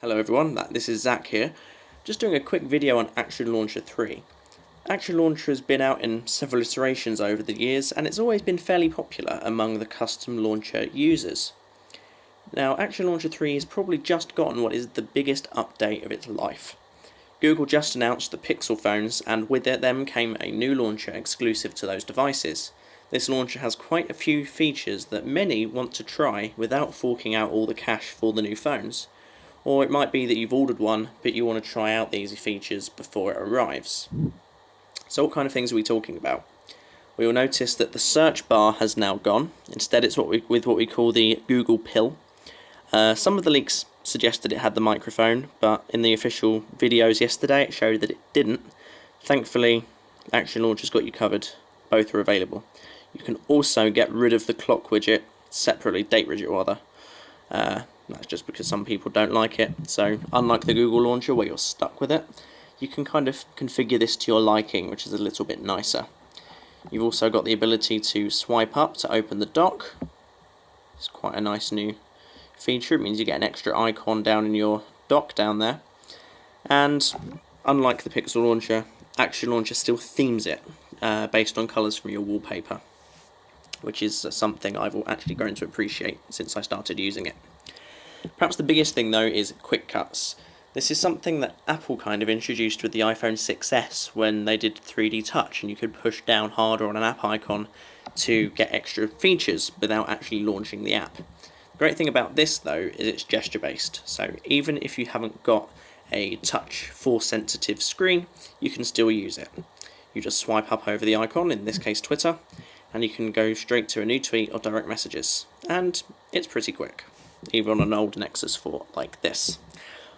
Hello everyone, this is Zach here, just doing a quick video on Action Launcher 3. Action Launcher has been out in several iterations over the years and it's always been fairly popular among the custom launcher users. Now Action Launcher 3 has probably just gotten what is the biggest update of its life. Google just announced the Pixel phones and with them came a new launcher exclusive to those devices. This launcher has quite a few features that many want to try without forking out all the cash for the new phones. Or it might be that you've ordered one, but you want to try out these features before it arrives. So what kind of things are we talking about? We will notice that the search bar has now gone. Instead it's with what we call the Google pill. Some of the leaks suggested it had the microphone, but in the official videos yesterday it showed that it didn't. Thankfully, Action Launcher's got you covered. Both are available. You can also get rid of the clock widget, separately, date widget rather. That's just because some people don't like it. So unlike the Google launcher where you're stuck with it, you can kind of configure this to your liking, which is a little bit nicer. You've also got the ability to swipe up to open the dock. It's quite a nice new feature. It means you get an extra icon down in your dock down there. And unlike the Pixel launcher, Action Launcher still themes it based on colours from your wallpaper, which is something I've actually grown to appreciate since I started using it. Perhaps the biggest thing though is quick cuts. This is something that Apple kind of introduced with the iPhone 6s when they did 3D touch and you could push down harder on an app icon to get extra features without actually launching the app. The great thing about this though is it's gesture based, so even if you haven't got a touch force sensitive screen, you can still use it. You just swipe up over the icon, in this case Twitter, and you can go straight to a new tweet or direct messages, and it's pretty quick. Even on an old Nexus 4 like this.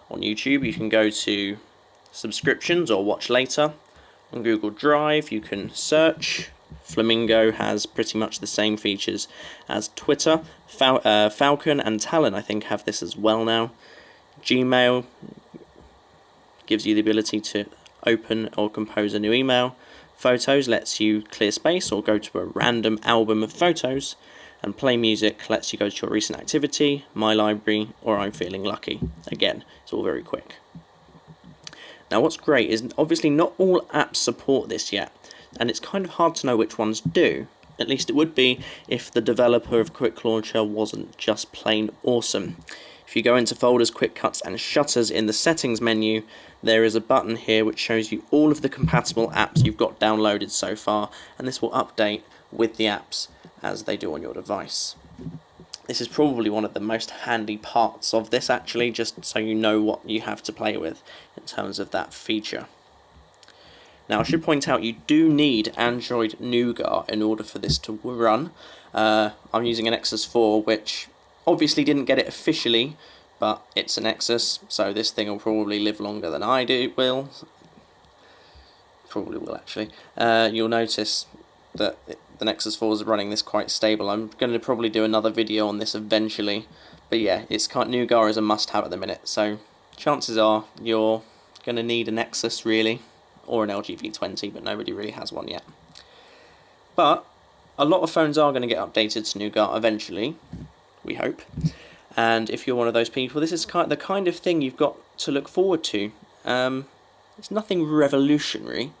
On YouTube you can go to subscriptions or watch later. On Google Drive you can search. Flamingo has pretty much the same features as Twitter. Falcon and Talon I think have this as well now. Gmail gives you the ability to open or compose a new email. Photos lets you clear space or go to a random album of photos. And Play Music lets you go to your recent activity, My Library, or I'm Feeling Lucky. Again, it's all very quick. Now what's great is obviously not all apps support this yet, and it's kind of hard to know which ones do. At least it would be if the developer of Quick Launcher wasn't just plain awesome. If you go into folders, quick cuts and shutters in the settings menu, there is a button here which shows you all of the compatible apps you've got downloaded so far, and this will update with the apps as they do on your device. This is probably one of the most handy parts of this actually, just so you know what you have to play with in terms of that feature. Now I should point out you do need Android Nougat in order for this to run. I'm using a Nexus 4 which obviously didn't get it officially, but it's a Nexus, so this thing will probably live longer than I will. Probably will actually. You'll notice that the Nexus 4 is running this quite stable. I'm going to probably do another video on this eventually, but yeah, Nougat is a must-have at the minute, so chances are you're going to need a Nexus really, or an LG V20, but nobody really has one yet. But a lot of phones are going to get updated to Nougat eventually, we hope, and if you're one of those people, this is the kind of thing you've got to look forward to. It's nothing revolutionary,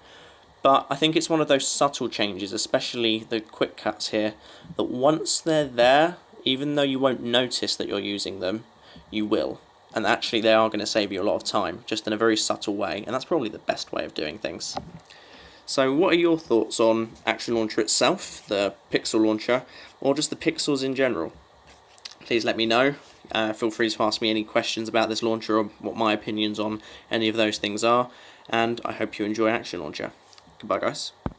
but I think it's one of those subtle changes, especially the quick cuts here, that once they're there, even though you won't notice that you're using them, you will. And actually they are going to save you a lot of time, just in a very subtle way, and that's probably the best way of doing things. So what are your thoughts on Action Launcher itself, the Pixel launcher, or just the Pixels in general? Please let me know. Feel free to ask me any questions about this launcher or what my opinions on any of those things are, and I hope you enjoy Action Launcher. Goodbye guys.